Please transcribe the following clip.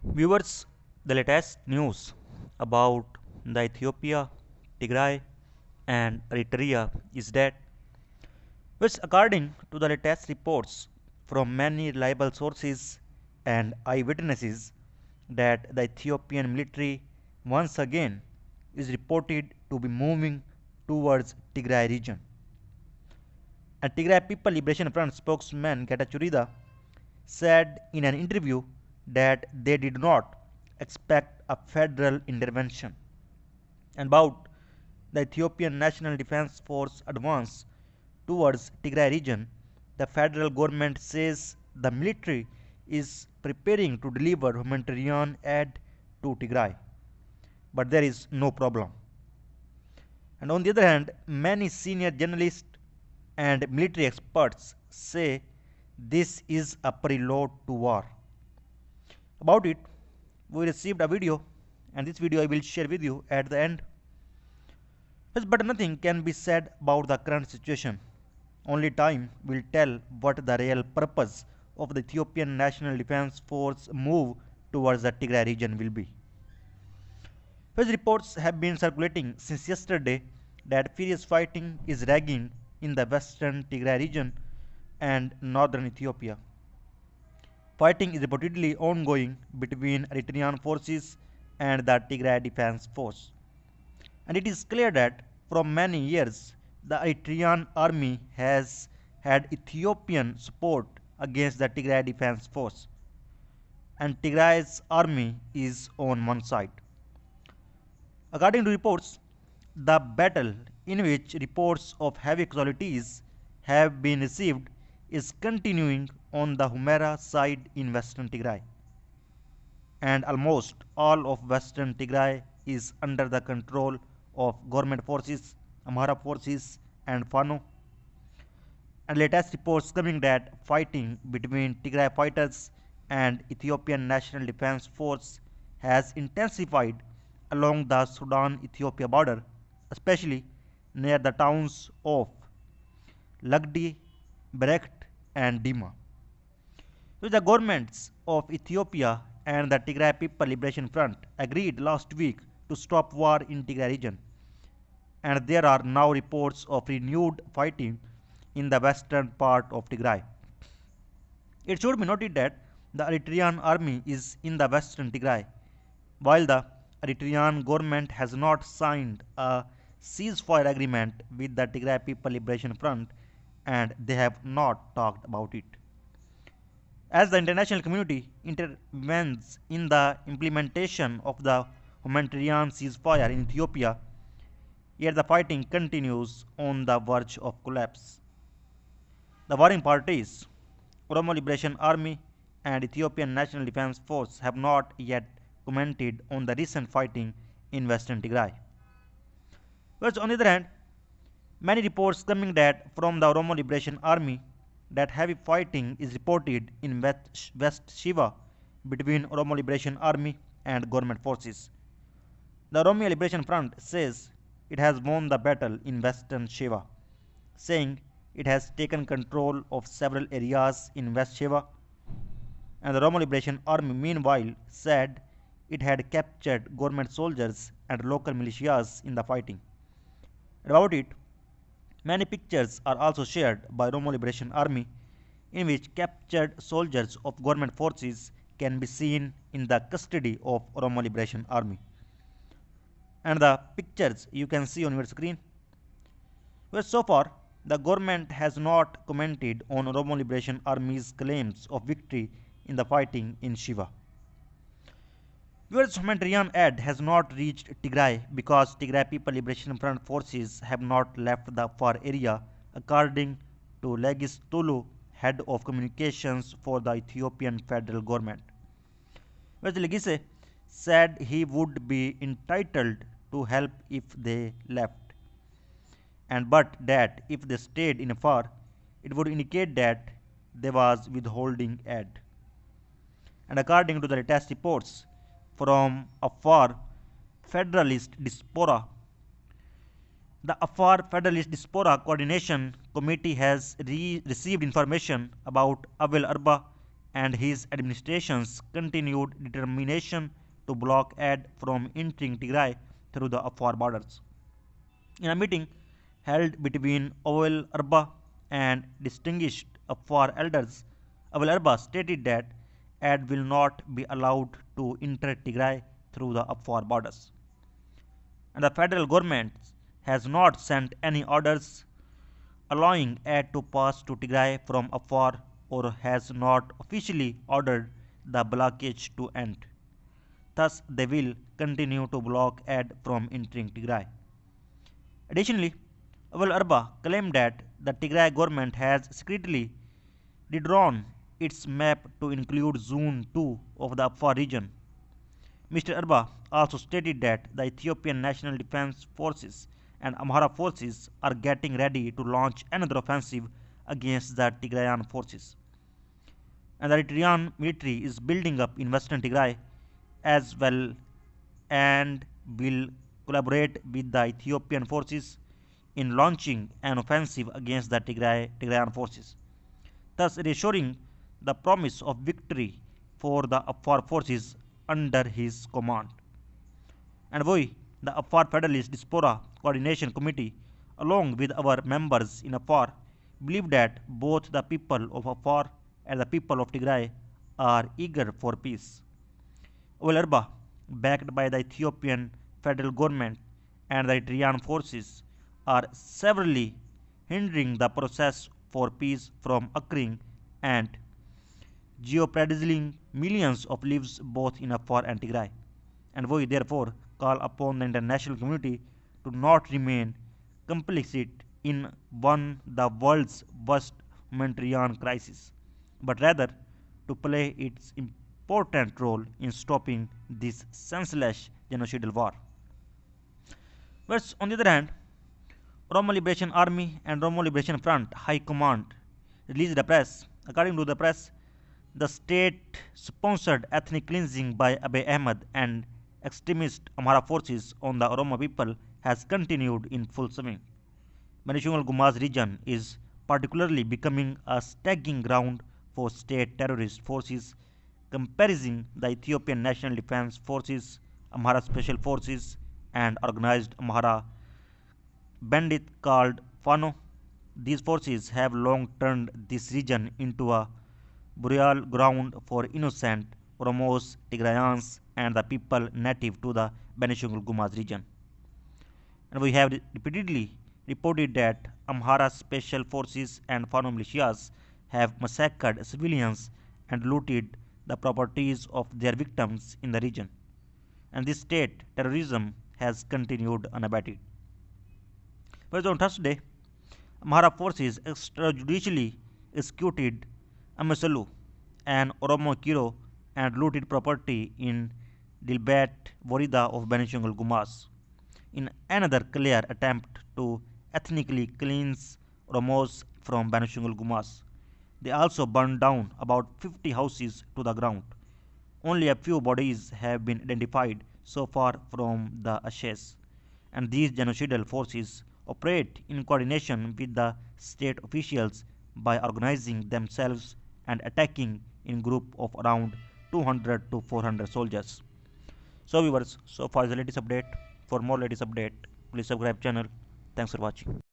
Viewers, the latest news about the Ethiopia, Tigray, and Eritrea is that, which according to the latest reports from many reliable sources and eyewitnesses, that the Ethiopian military once again is reported to be moving towards Tigray region. A Tigray People Liberation Front spokesman Getachew said in an interview that they did not expect a federal intervention. And about the Ethiopian National Defense Force advance towards Tigray region, the federal government says the military is preparing to deliver humanitarian aid to Tigray. But there is no problem. And on the other hand, many senior journalists and military experts say this is a prelude to war. About it, we received a video, and this video I will share with you at the end. But nothing can be said about the current situation. Only time will tell what the real purpose of the Ethiopian National Defense Force move towards the Tigray region will be. First reports have been circulating since yesterday that furious fighting is raging in the western Tigray region and northern Ethiopia. Fighting is reportedly ongoing between Eritrean forces and the Tigray Defense Force. And it is clear that from many years the Eritrean army has had Ethiopian support against the Tigray Defense Force, and Tigray's army is on one side. According to reports, the battle, in which reports of heavy casualties have been received, is continuing on the Humera side in western Tigray, and almost all of western Tigray is under the control of government forces, Amhara forces, and Fano. And latest reports coming that fighting between Tigray fighters and Ethiopian National Defense Force has intensified along the Sudan-Ethiopia border, especially near the towns of Lagdi, Berekt, and Dima. So the governments of Ethiopia and the Tigray People Liberation Front agreed last week to stop war in Tigray region, and there are now reports of renewed fighting in the western part of Tigray. It should be noted that the Eritrean army is in the western Tigray, while the Eritrean government has not signed a ceasefire agreement with the Tigray People Liberation Front, and they have not talked about it. As the international community intervenes in the implementation of the humanitarian ceasefire in Ethiopia, yet the fighting continues on the verge of collapse. The warring parties, Oromo Liberation Army and Ethiopian National Defense Force, have not yet commented on the recent fighting in western Tigray. Whereas on the other hand, many reports coming that from the Oromo Liberation Army that heavy fighting is reported in West Shiva between Oromo Liberation Army and government forces. The Oromo Liberation Front says it has won the battle in western Shiva, saying it has taken control of several areas in West Shiva, and the Oromo Liberation Army meanwhile said it had captured government soldiers and local militias in the fighting. About it, many pictures are also shared by Oromo Liberation Army in which captured soldiers of government forces can be seen in the custody of Oromo Liberation Army. And the pictures you can see on your screen. Well, so far, the government has not commented on Oromo Liberation Army's claims of victory in the fighting in Shiva. US humanitarian aid has not reached Tigray because Tigray People Liberation Front forces have not left the far area, according to Legis Tulu, head of communications for the Ethiopian federal government. Whereas Legise said he would be entitled to help if they left, and but that if they stayed in Afar, it would indicate that they was withholding aid. And according to the latest reports from Afar Federalist Diaspora, the Afar Federalist Diaspora Coordination Committee has received information about Abel Arba and his administration's continued determination to block aid from entering Tigray through the Afar borders. In a meeting held between Awal Arba and distinguished Afar elders, Awal Arba stated that aid will not be allowed to enter Tigray through the Afar borders. And the federal government has not sent any orders allowing aid to pass to Tigray from Afar or has not officially ordered the blockage to end. Thus, they will continue to block aid from entering Tigray. Additionally, Awal Arba claimed that the Tigray government has secretly redrawn its map to include Zone 2 of the Afar region. Mr. Arba also stated that the Ethiopian National Defense Forces and Amhara forces are getting ready to launch another offensive against the Tigrayan forces. And the Eritrean military is building up in Western Tigray as well and will collaborate with the Ethiopian forces in launching an offensive against the Tigrayan forces, thus reassuring the promise of victory for the Afar forces under his command. And we, the Afar Federalist Diaspora Coordination Committee, along with our members in Afar, believe that both the people of Afar and the people of Tigray are eager for peace. Awal Arba, backed by the Ethiopian federal government and the Eritrean forces, are severely hindering the process for peace from occurring and jeopardizing millions of lives both in Afar and Tigray. And we therefore call upon the international community to not remain complicit in one the world's worst humanitarian crisis, but rather to play its important role in stopping this senseless genocidal war. Whereas on the other hand, Oromo Liberation Army and Oromo Liberation Front High Command released the press. According to the press, the state-sponsored ethnic cleansing by Abiy Ahmed and extremist Amhara forces on the Oromo people has continued in full swing. Benishangul Gumuz region is particularly becoming a staging ground for state terrorist forces comprising the Ethiopian National Defense Forces, Amhara Special Forces, and organized Amhara bandit called Fano. These forces have long turned this region into a burial ground for innocent Oromos, Tigrayans, and the people native to the Benishangul Gumuz region. And we have repeatedly reported that Amhara special forces and Fano militias have massacred civilians and looted the properties of their victims in the region. And this state terrorism has continued unabated. But on Thursday, Amhara forces extrajudicially executed Amasalu, an Oromo hero, and looted property in Dilbat Vorida of Benishangul Gumuz, in another clear attempt to ethnically cleanse Oromos from Benishangul Gumuz. They also burned down about 50 houses to the ground. Only a few bodies have been identified so far from the ashes, and these genocidal forces operate in coordination with the state officials by organizing themselves and attacking in group of around 200 to 400 soldiers. So viewers, so far is the latest update. For more latest update, please subscribe channel. Thanks for watching.